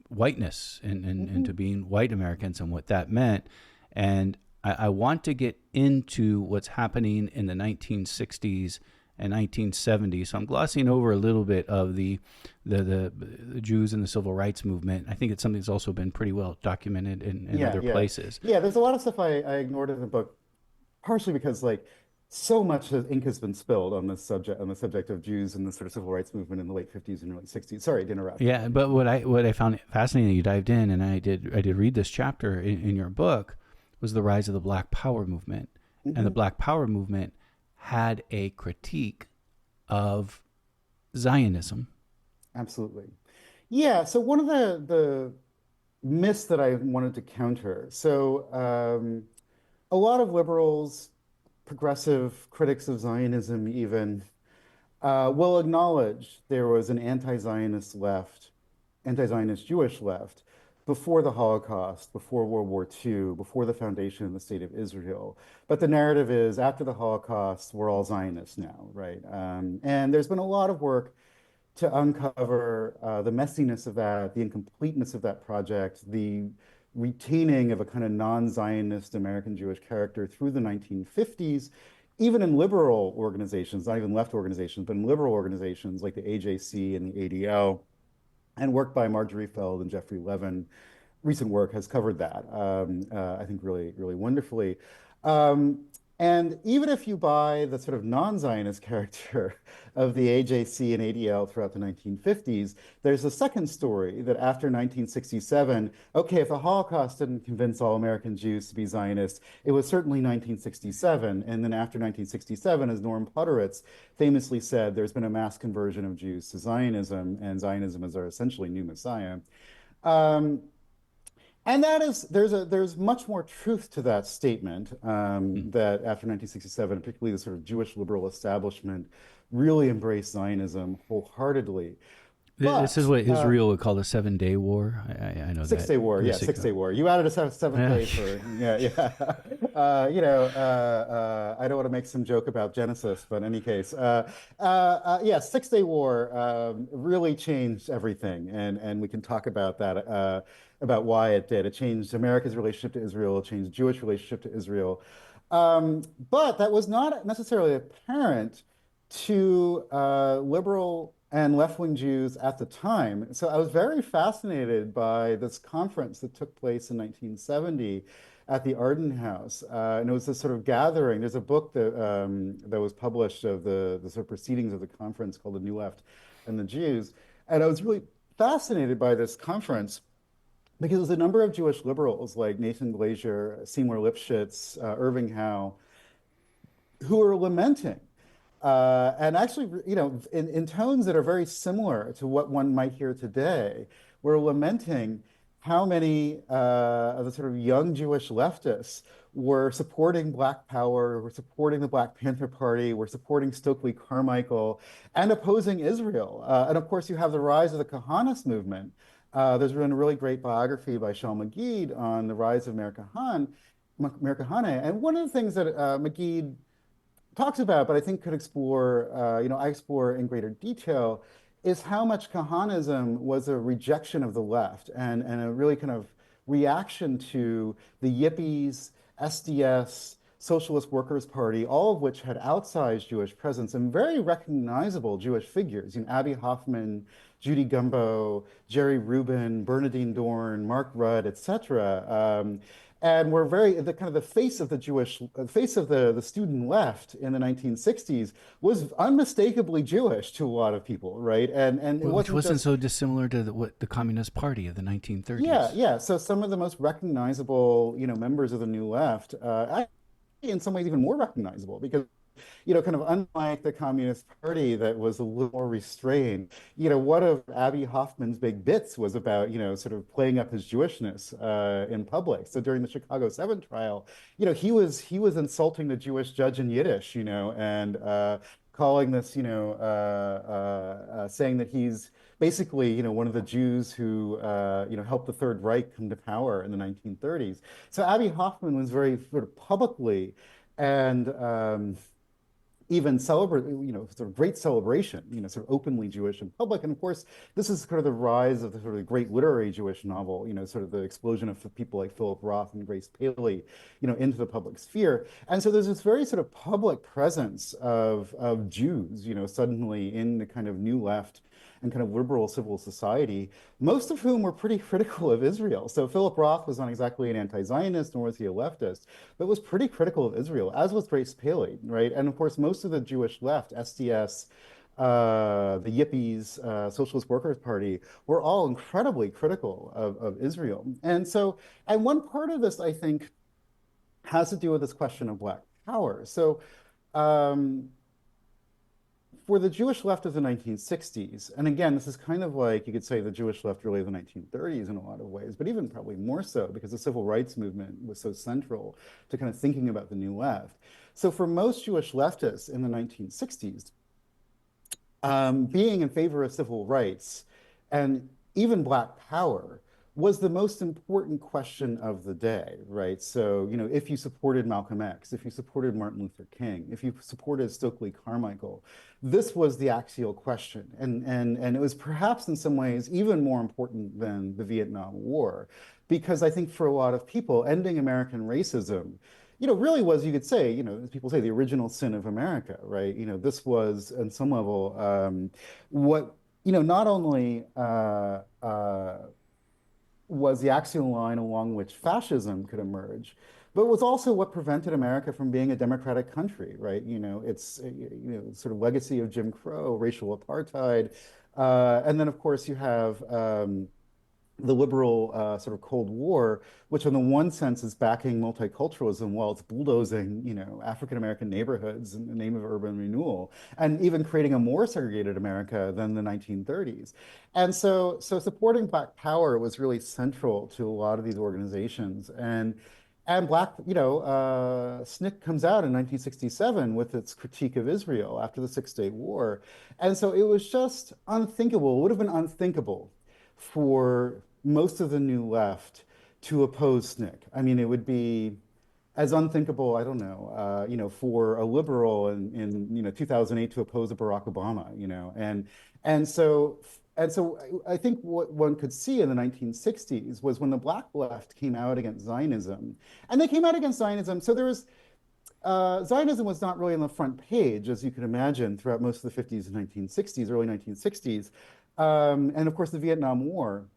whiteness and into being white Americans and what that meant. And I want to get into what's happening in the 1960s and 1970s. So I'm glossing over a little bit of the Jews and the civil rights movement. I think it's something that's also been pretty well documented in other places. Yeah, there's a lot of stuff I ignored in the book, partially because so much ink has been spilled on this subject, of Jews and the sort of civil rights movement in the late 50s and early 60s. Sorry to interrupt. Yeah, but what I found fascinating, you dived in, and I did read this chapter in your book, was the rise of the Black Power movement. Mm-hmm. And the Black Power movement had a critique of Zionism. Absolutely. Yeah, so one of the myths that I wanted to counter, a lot of liberals, progressive critics of Zionism even, will acknowledge there was an anti-Zionist left, anti-Zionist Jewish left, before the Holocaust, before World War II, before the foundation of the State of Israel. But the narrative is, after the Holocaust, we're all Zionists now, right? And there's been a lot of work to uncover the messiness of that, the incompleteness of that project, the retaining of a kind of non-Zionist American Jewish character through the 1950s, even in liberal organizations, not even left organizations, but in liberal organizations like the AJC and the ADL, and work by Marjorie Feld and Jeffrey Levin. Recent work has covered that, I think really, really wonderfully. And even if you buy the sort of non-Zionist character of the AJC and ADL throughout the 1950s, there's a second story that after 1967, okay, if the Holocaust didn't convince all American Jews to be Zionists, it was certainly 1967. And then after 1967, as Norm Podhoretz famously said, there's been a mass conversion of Jews to Zionism, and Zionism is our essentially new Messiah. And there's much more truth to that statement, that after 1967, particularly the sort of Jewish liberal establishment really embraced Zionism wholeheartedly. This is what Israel would call the 7-Day War. I know that. 6-Day War, yeah, 6-Day War. You added a seventh day for, yeah. I don't want to make some joke about Genesis, but in any case, yeah, 6-Day War really changed everything, and we can talk about that, about why it did. It changed America's relationship to Israel, it changed Jewish relationship to Israel, but that was not necessarily apparent to liberal and left-wing Jews at the time. So I was very fascinated by this conference that took place in 1970 at the Arden House. And it was this sort of gathering. There's a book that was published of the sort of proceedings of the conference called The New Left and the Jews. And I was really fascinated by this conference because there's a number of Jewish liberals like Nathan Glazer, Seymour Lipschitz, Irving Howe, who are lamenting and actually, in tones that are very similar to what one might hear today, we're lamenting how many of the sort of young Jewish leftists were supporting Black Power, were supporting the Black Panther Party, were supporting Stokely Carmichael, and opposing Israel. And of course, you have the rise of the Kahanist movement. There's been a really great biography by Shaul Magid on the rise of Meir Kahane. And one of the things that Magid talks about, but I think could explore, I explore in greater detail, is how much Kahanism was a rejection of the left and a really kind of reaction to the Yippies, SDS, Socialist Workers' Party, all of which had outsized Jewish presence and very recognizable Jewish figures. Abby Hoffman, Judy Gumbo, Jerry Rubin, Bernadine Dorn, Mark Rudd, etc. And were the kind of the face of the student left in the 1960s was unmistakably Jewish to a lot of people, right? And which wasn't so dissimilar to what the Communist Party of the 1930s. Yeah. So some of the most recognizable, members of the New Left, actually in some ways even more recognizable because kind of unlike the Communist Party that was a little more restrained, one of Abby Hoffman's big bits was about, sort of playing up his Jewishness in public. So during the Chicago 7 trial, he was insulting the Jewish judge in Yiddish, and calling this, saying that he's basically, one of the Jews who, helped the Third Reich come to power in the 1930s. So Abby Hoffman was very sort of publicly and even celebrate, sort of great celebration, sort of openly Jewish in public. And of course, this is kind of the rise of the sort of great literary Jewish novel, sort of the explosion of people like Philip Roth and Grace Paley, into the public sphere. And so there's this very sort of public presence of Jews, suddenly in the kind of new left and kind of liberal civil society, most of whom were pretty critical of Israel. So Philip Roth was not exactly an anti-Zionist, nor was he a leftist, but was pretty critical of Israel, as was Grace Paley, right? And of course, most of the Jewish left, SDS, the Yippies, Socialist Workers' Party, were all incredibly critical of Israel. And one part of this, I think, has to do with this question of Black power. So, for the Jewish left of the 1960s, and again, this is kind of like you could say the Jewish left really of the 1930s in a lot of ways, but even probably more so because the civil rights movement was so central to kind of thinking about the new left. So for most Jewish leftists in the 1960s, being in favor of civil rights and even Black power was the most important question of the day, right? So, if you supported Malcolm X, if you supported Martin Luther King, if you supported Stokely Carmichael, this was the axial question. And it was perhaps in some ways even more important than the Vietnam War, because I think for a lot of people, ending American racism, really was, you could say, as people say, the original sin of America, right? This was, on some level, what, not only was the axial line along which fascism could emerge, but was also what prevented America from being a democratic country, right? It's sort of legacy of Jim Crow, racial apartheid, and then of course you have the liberal sort of Cold War, which in the one sense is backing multiculturalism while it's bulldozing, African-American neighborhoods in the name of urban renewal, and even creating a more segregated America than the 1930s. And so supporting Black power was really central to a lot of these organizations. And Black, SNCC comes out in 1967 with its critique of Israel after the Six-Day War. And so it was just unthinkable, it would have been unthinkable for most of the new left to oppose SNCC. I mean, it would be as unthinkable, I don't know, for a liberal in 2008 to oppose a Barack Obama, and so I think what one could see in the 1960s was when the Black left came out against Zionism, and they came out against Zionism. So there was Zionism was not really on the front page, as you can imagine, throughout most of the 50s and 1960s, early 1960s. And of course, the Vietnam War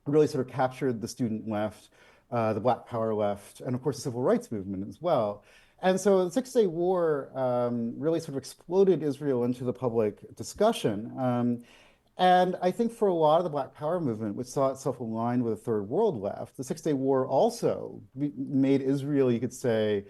really sort of captured the student left, the Black Power left, and of course, the civil rights movement as well. And so the Six-Day War really sort of exploded Israel into the public discussion. And I think for a lot of the Black Power movement, which saw itself aligned with the Third World left, the Six-Day War also made Israel, you could say,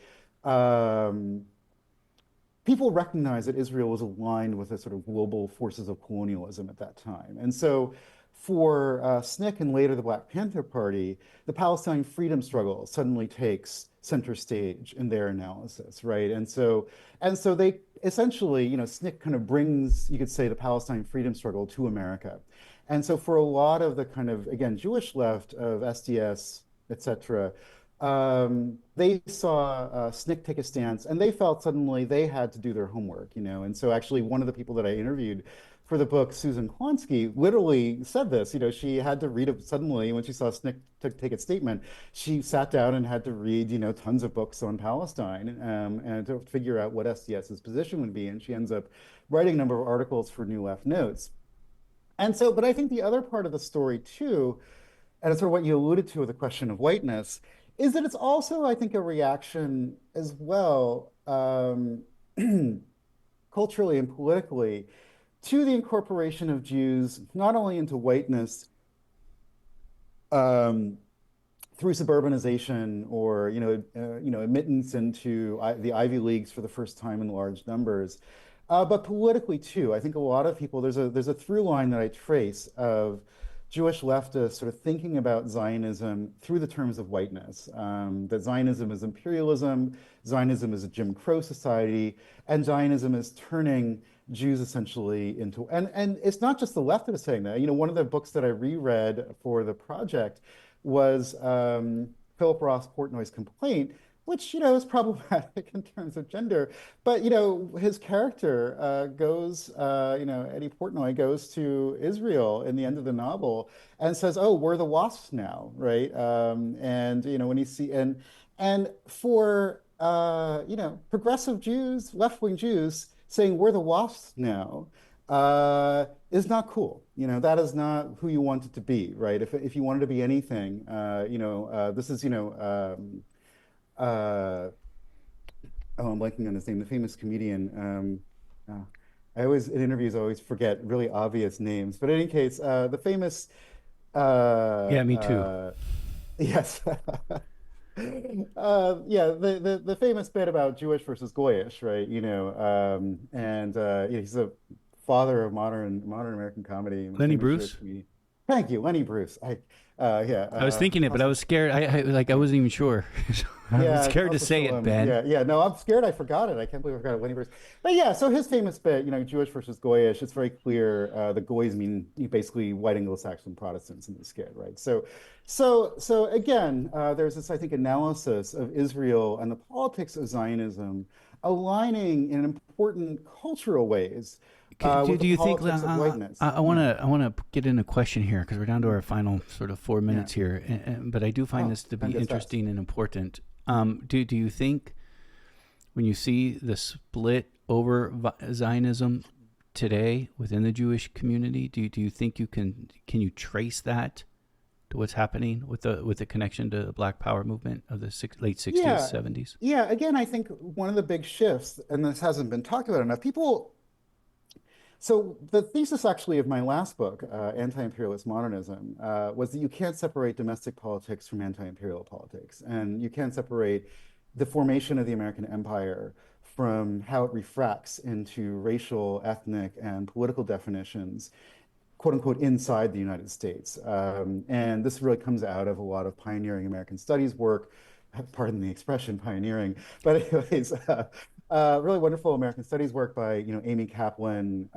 people recognized that Israel was aligned with the sort of global forces of colonialism at that time. And so for SNCC and later the Black Panther Party, the Palestine freedom struggle suddenly takes center stage in their analysis, right? And so they essentially, SNCC kind of brings, you could say, the Palestine freedom struggle to America. And so for a lot of the kind of, again, Jewish left of SDS, et cetera, they saw SNCC take a stance, and they felt suddenly they had to do their homework, And so actually one of the people that I interviewed for the book, Susan Klonsky, literally said this. She had to read it suddenly when she saw SNCC take its statement. She sat down and had to read, tons of books on Palestine and to figure out what SDS's position would be. And she ends up writing a number of articles for New Left Notes. And so, but I think the other part of the story too, and it's sort of what you alluded to with the question of whiteness, is that it's also, I think, a reaction as well, culturally and politically, to the incorporation of Jews not only into whiteness through suburbanization or admittance into the Ivy Leagues for the first time in large numbers, but politically too. I think a lot of people, there's a through line that I trace of Jewish leftists sort of thinking about Zionism through the terms of whiteness, that Zionism is imperialism, Zionism is a Jim Crow society, and Zionism is turning Jews essentially into, and it's not just the left that is saying that. One of the books that I reread for the project was Philip Ross Portnoy's Complaint, which, is problematic in terms of gender. But, his character goes, Eddie Portnoy goes to Israel in the end of the novel and says, oh, we're the wasps now, right? And, when you see, and for, progressive Jews, left-wing Jews saying we're the wasps now is not cool. That is not who you want it to be, right? If you wanted to be anything, this is, oh, I'm blanking on his name, the famous comedian. I always, in interviews, I always forget really obvious names. But in any case, the famous. Yeah, me too. Yes. Yeah, the famous bit about Jewish versus Goyish, right? He's a father of modern American comedy. Lenny Bruce. Thank you, Lenny Bruce. I was thinking it, but I was scared. I wasn't even sure. I was scared to say it, Ben. No, I'm scared. I forgot it. I can't believe I forgot it. Lenny Bruce. But yeah, so his famous bit, Jewish versus Goyish. It's very clear. The Goys mean basically white Anglo-Saxon Protestants in the skit, right? So again, there's this, I think, analysis of Israel and the politics of Zionism aligning in important cultural ways. Do you think? I want to get in a question here because we're down to our final sort of 4 minutes here, but I do find this to be interesting and important. Do you think when you see the split over Zionism today within the Jewish community, do you think can you trace that to what's happening with the connection to the Black Power movement of the late 60s, 70s? Yeah. Again, I think one of the big shifts, and this hasn't been talked about enough, So the thesis actually of my last book, Anti-Imperialism Modernism, was that you can't separate domestic politics from anti-imperial politics. And you can't separate the formation of the American empire from how it refracts into racial, ethnic, and political definitions, quote unquote, inside the United States. And this really comes out of a lot of pioneering American studies work, pardon the expression, pioneering. But anyways, really wonderful American studies work by, Amy Kaplan,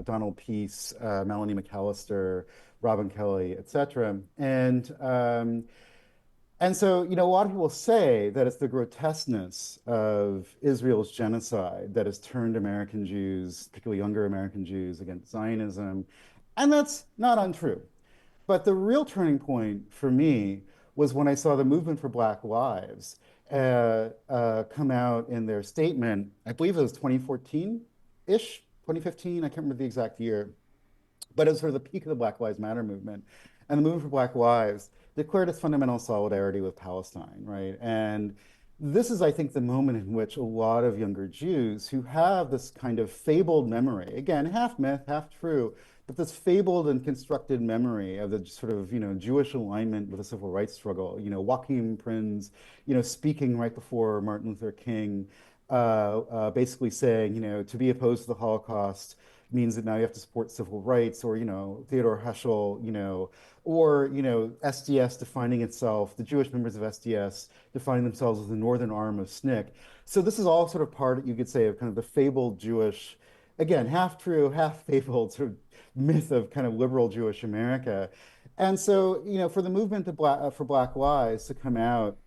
Donald Peace, Melanie McAllister, Robin Kelly, et cetera. And so, a lot of people say that it's the grotesqueness of Israel's genocide that has turned American Jews, particularly younger American Jews, against Zionism. And that's not untrue. But the real turning point for me was when I saw the movement for Black Lives come out in their statement. I believe it was 2014-ish, 2015. I can't remember the exact year, but it was sort of the peak of the Black Lives Matter movement. And the movement for Black Lives declared its fundamental solidarity with Palestine, right? And this is, I think, the moment in which a lot of younger Jews who have this kind of fabled memory, again, half myth, half true, but this fabled and constructed memory of the sort of, Jewish alignment with the civil rights struggle, Joachim Prinz, speaking right before Martin Luther King, basically saying, to be opposed to the Holocaust means that now you have to support civil rights, or, Theodor Heschel, or, SDS defining itself, the Jewish members of SDS defining themselves as the northern arm of SNCC. So this is all sort of part, you could say, of kind of the fabled Jewish, again, half true, half fabled sort of myth of kind of liberal Jewish America. And so, for the movement for Black Lives to come out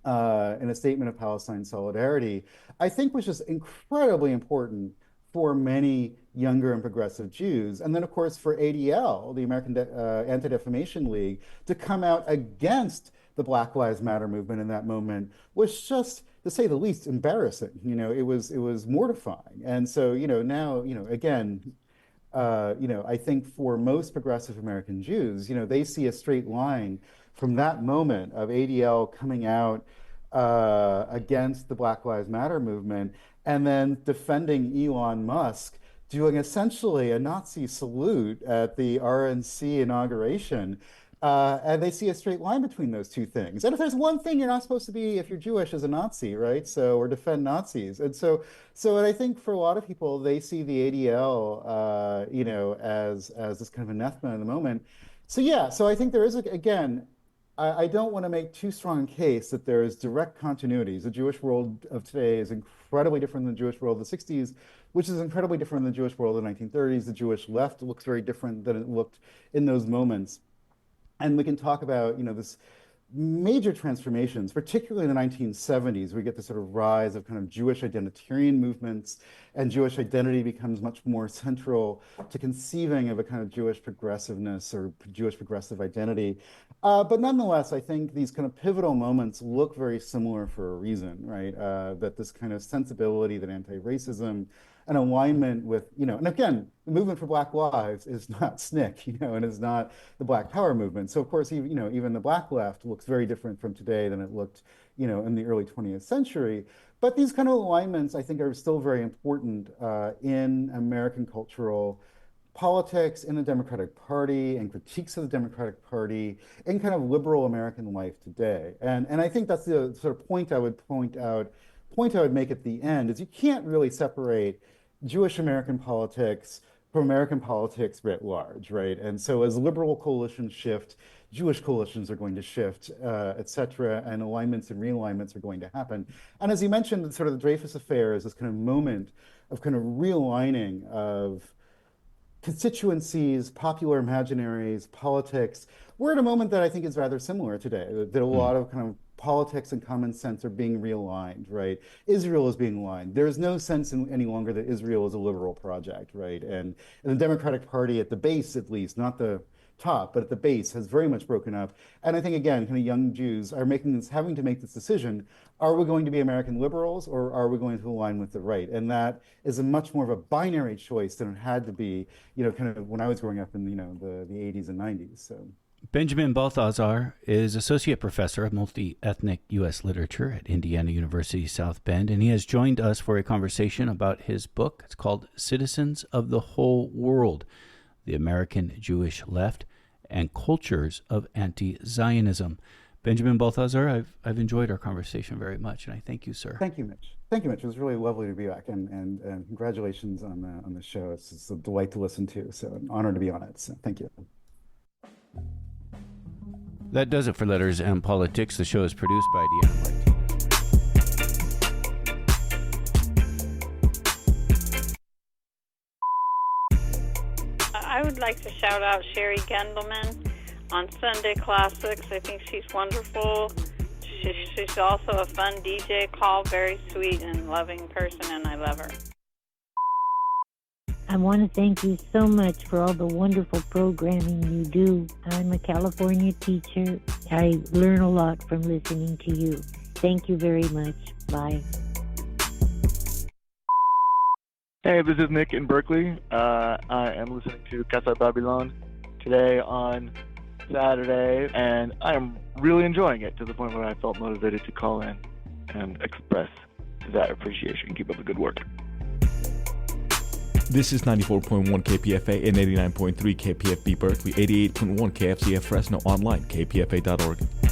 in a statement of Palestine solidarity, I think was just incredibly important for many younger and progressive Jews. And then, of course, for ADL, the American Anti-Defamation League, to come out against the Black Lives Matter movement in that moment was just, to say the least, embarrassing. It was mortifying. And so, now, again, I think for most progressive American Jews, they see a straight line from that moment of ADL coming out against the Black Lives Matter movement, and then defending Elon Musk, doing essentially a Nazi salute at the RNC inauguration. And they see a straight line between those two things. And if there's one thing you're not supposed to be if you're Jewish, is a Nazi, right? So, or defend Nazis. And so I think for a lot of people, they see the ADL, as this kind of anathema in the moment. So yeah, so I think there is, again, I don't want to make too strong a case that there is direct continuities. The Jewish world of today is incredibly different than the Jewish world of the 60s, which is incredibly different than the Jewish world of the 1930s. The Jewish left looks very different than it looked in those moments. And we can talk about, this major transformations, particularly in the 1970s. We get this sort of rise of kind of Jewish identitarian movements, and Jewish identity becomes much more central to conceiving of a kind of Jewish progressiveness or Jewish progressive identity. But nonetheless, I think these kind of pivotal moments look very similar for a reason, right? That this kind of sensibility that anti-racism, an alignment with, and again, the movement for Black Lives is not SNCC, and is not the Black Power movement. So of course, even the Black left looks very different from today than it looked, in the early 20th century. But these kind of alignments, I think, are still very important in American cultural politics, in the Democratic Party, and critiques of the Democratic Party, in kind of liberal American life today. And I think that's the sort of point I would make at the end, is you can't really separate Jewish American politics from American politics writ large, right? And so as liberal coalitions shift, Jewish coalitions are going to shift, et cetera, and alignments and realignments are going to happen. And as you mentioned, sort of the Dreyfus Affair is this kind of moment of kind of realigning of constituencies, popular imaginaries, politics. We're at a moment that I think is rather similar today, that a lot of kind of politics and common sense are being realigned, right? Israel is being aligned. There is no sense any longer that Israel is a liberal project, right? And the Democratic Party at the base, at least, not the top, but at the base, has very much broken up. And I think, again, kind of young Jews are having to make this decision. Are we going to be American liberals, or are we going to align with the right? And that is a much more of a binary choice than it had to be, kind of when I was growing up in, the 80s and 90s. So. Benjamin Balthaser is Associate Professor of Multi-Ethnic U.S. Literature at Indiana University South Bend, and he has joined us for a conversation about his book. It's called Citizens of the Whole World, The American Jewish Left and Cultures of Anti-Zionism. Benjamin Balthaser, I've enjoyed our conversation very much, and I thank you, sir. Thank you, Mitch. Thank you, Mitch. It was really lovely to be back, and congratulations on the show. It's a delight to listen to, so an honor to be on it. So thank you. That does it for Letters and Politics. The show is produced by Deanna Martinez. I would like to shout out Sherry Gendelman on Sunday Classics. I think she's wonderful. She's also a fun DJ call, very sweet and loving person, and I love her. I want to thank you so much for all the wonderful programming you do. I'm a California teacher. I learn a lot from listening to you. Thank you very much. Bye. Hey, this is Nick in Berkeley. I am listening to Casa Babylon today on Saturday, and I am really enjoying it to the point where I felt motivated to call in and express that appreciation. Keep up the good work. This is 94.1 KPFA and 89.3 KPFB Berkeley, 88.1 KFCF Fresno, online, kpfa.org.